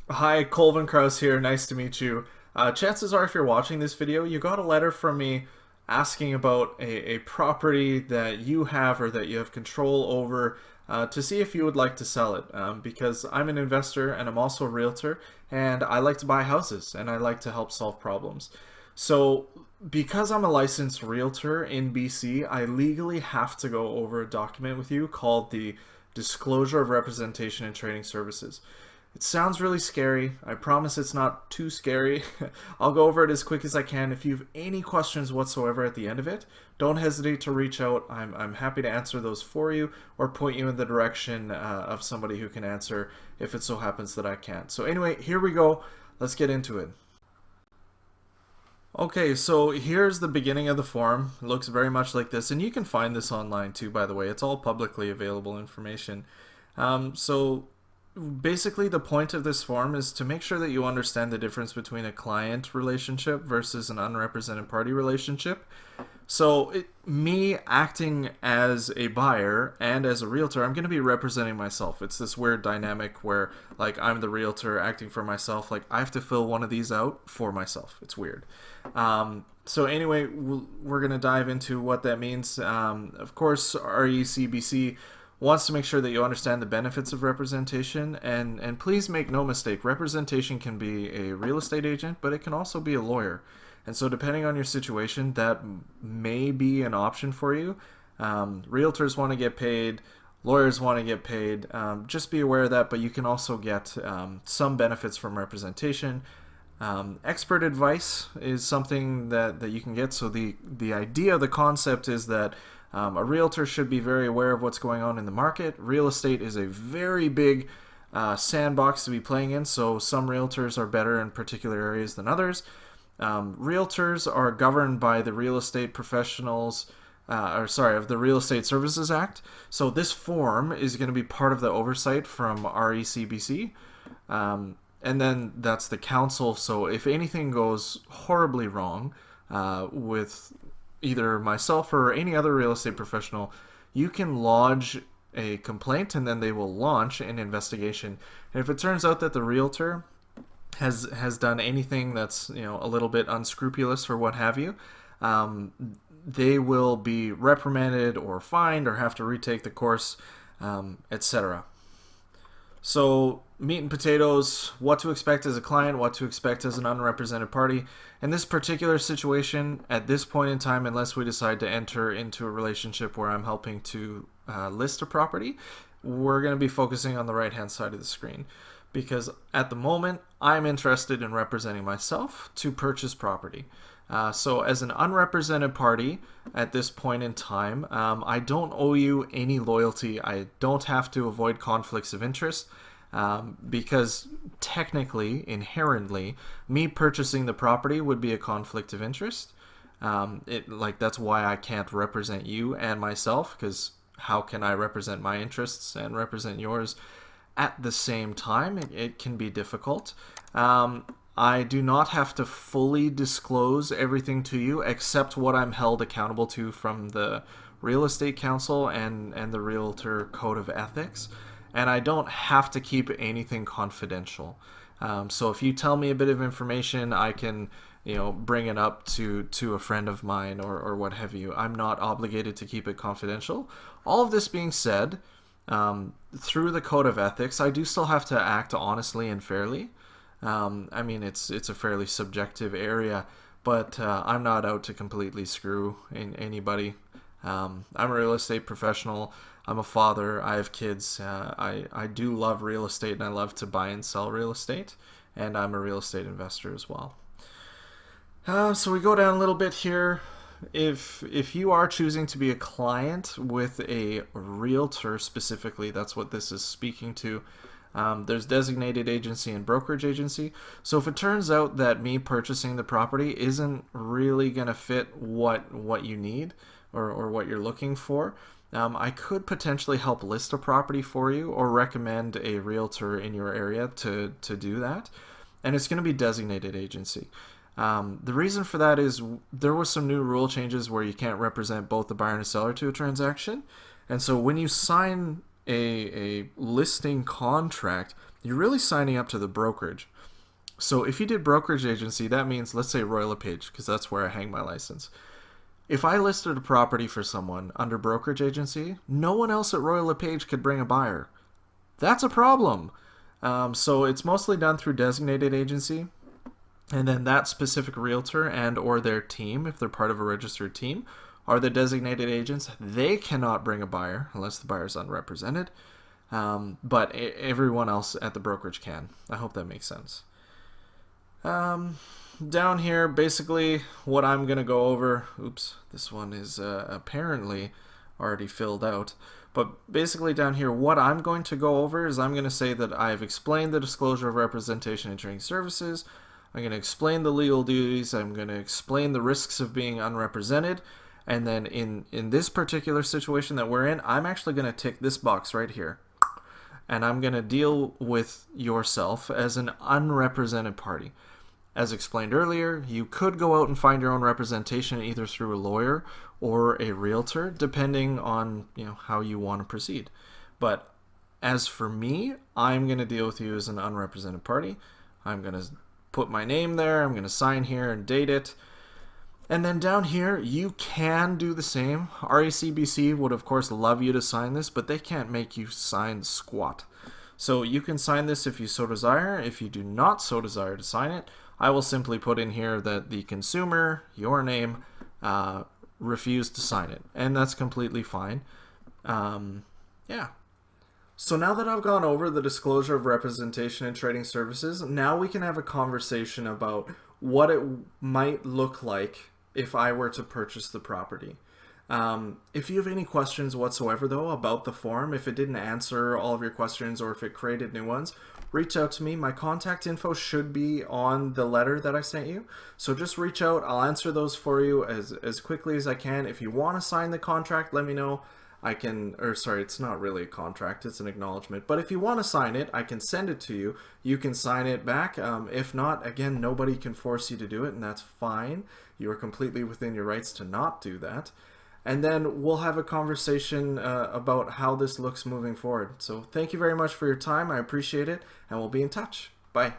Hi, Colvin Crause here. Nice to meet you. Chances are, if you're watching this video, you got a letter from me asking about a property that you have or that you have control over to see if you would like to sell it. Because I'm an investor and I'm also a realtor, and I like to buy houses and I like to help solve problems. So, because I'm a licensed realtor in BC, I legally have to go over a document with you called the Disclosure of Representation and Trading Services. It sounds really scary. I promise it's not too scary. I'll go over it as quick as I can. If you have any questions whatsoever at the end of it, don't hesitate to reach out. I'm happy to answer those for you or point you in the direction of somebody who can answer if it so happens that I can't. So, anyway, here we go. Let's get into it. Okay, so here's the beginning of the form. It looks very much like this, and you can find this online too, by the way. It's all publicly available information. So basically, the point of this form is to make sure that you understand the difference between a client relationship versus an unrepresented party relationship. So, me acting as a buyer and as a realtor, I'm going to be representing myself. It's this weird dynamic where, like, I'm the realtor acting for myself. Like, I have to fill one of these out for myself. It's weird. So, anyway, we're going to dive into what that means. Of course, RECBC wants to make sure that you understand the benefits of representation, and please make no mistake, representation can be a real estate agent, but it can also be a lawyer. And so, depending on your situation, that may be an option for you. Realtors want to get paid, lawyers want to get paid. Just be aware of that, but you can also get some benefits from representation. Expert advice is something that you can get. So, the idea, the concept is that a realtor should be very aware of what's going on in the market. Real estate is a very big sandbox to be playing in, so some realtors are better in particular areas than others. Realtors are governed by the Real Estate Professionals, of the Real Estate Services Act. So this form is going to be part of the oversight from RECBC. And then that's the council. So if anything goes horribly wrong with either myself or any other real estate professional, you can lodge a complaint and then they will launch an investigation. And if it turns out that the realtor has done anything that's a little bit unscrupulous or what have you, they will be reprimanded or fined or have to retake the course, etc. So, meat and potatoes, what to expect as a client, what to expect as an unrepresented party. In this particular situation, at this point in time, unless we decide to enter into a relationship where I'm helping to list a property, we're going to be focusing on the right-hand side of the screen. Because at the moment, I'm interested in representing myself to purchase property. So as an unrepresented party at this point in time, I don't owe you any loyalty. I don't have to avoid conflicts of interest because technically, inherently, me purchasing the property would be a conflict of interest. That's why I can't represent you and myself, because how can I represent my interests and represent yours at the same time? It can be difficult. I do not have to fully disclose everything to you except what I'm held accountable to from the Real Estate Council and the Realtor Code of Ethics. And I don't have to keep anything confidential. So if you tell me a bit of information, I can bring it up to a friend of mine or what have you. I'm not obligated to keep it confidential. All of this being said, through the Code of Ethics, I do still have to act honestly and fairly. I mean, it's a fairly subjective area, but I'm not out to completely screw anybody. I'm a real estate professional. I'm a father. I have kids. I do love real estate, and I love to buy and sell real estate, and I'm a real estate investor as well. So we go down a little bit here. If you are choosing to be a client with a realtor specifically, that's what this is speaking to. There's designated agency and brokerage agency. So if it turns out that me purchasing the property isn't really going to fit what you need or what you're looking for, I could potentially help list a property for you or recommend a realtor in your area to do that. And it's going to be designated agency. The reason for that is there was some new rule changes where you can't represent both the buyer and the seller to a transaction. And so when you sign a listing contract, you're really signing up to the brokerage. So if you did brokerage agency, that means, let's say Royal LePage, because that's where I hang my license. If I listed a property for someone under brokerage agency, no one else at Royal LePage could bring a buyer. That's a problem. So it's mostly done through designated agency, and then that specific realtor and or their team, if they're part of a registered team, are the designated agents. They cannot bring a buyer unless the buyer is unrepresented, but everyone else at the brokerage can. I hope that makes sense. Down here, basically what I'm going to go over, oops, this one is apparently already filled out, but basically down here what I'm going to go over is I'm going to say that I've explained the disclosure of representation and trading services, I'm going to explain the legal duties, I'm going to explain the risks of being unrepresented, and then in this particular situation that we're in, I'm actually going to tick this box right here, and I'm going to deal with yourself as an unrepresented party. As explained earlier, you could go out and find your own representation either through a lawyer or a realtor, depending on how you want to proceed. But as for me, I'm going to deal with you as an unrepresented party. I'm going to put my name there, I'm going to sign here and date it. And then down here, you can do the same. RACBC would of course love you to sign this, but they can't make you sign squat. So you can sign this if you so desire. If you do not so desire to sign it, I will simply put in here that the consumer, your name, refused to sign it. And that's completely fine. Yeah. So now that I've gone over the disclosure of representation and trading services, now we can have a conversation about what it might look like if I were to purchase the property. If you have any questions whatsoever, though, about the form, if it didn't answer all of your questions or if it created new ones, reach out to me. My contact info should be on the letter that I sent you. So just reach out. I'll answer those for you as quickly as I can. If you want to sign the contract, let me know. I can, or sorry, it's not really a contract, it's an acknowledgement. But if you want to sign it, I can send it to you. You can sign it back. If not, again, nobody can force you to do it, and that's fine. You are completely within your rights to not do that. And then we'll have a conversation about how this looks moving forward. So thank you very much for your time. I appreciate it, and we'll be in touch. Bye.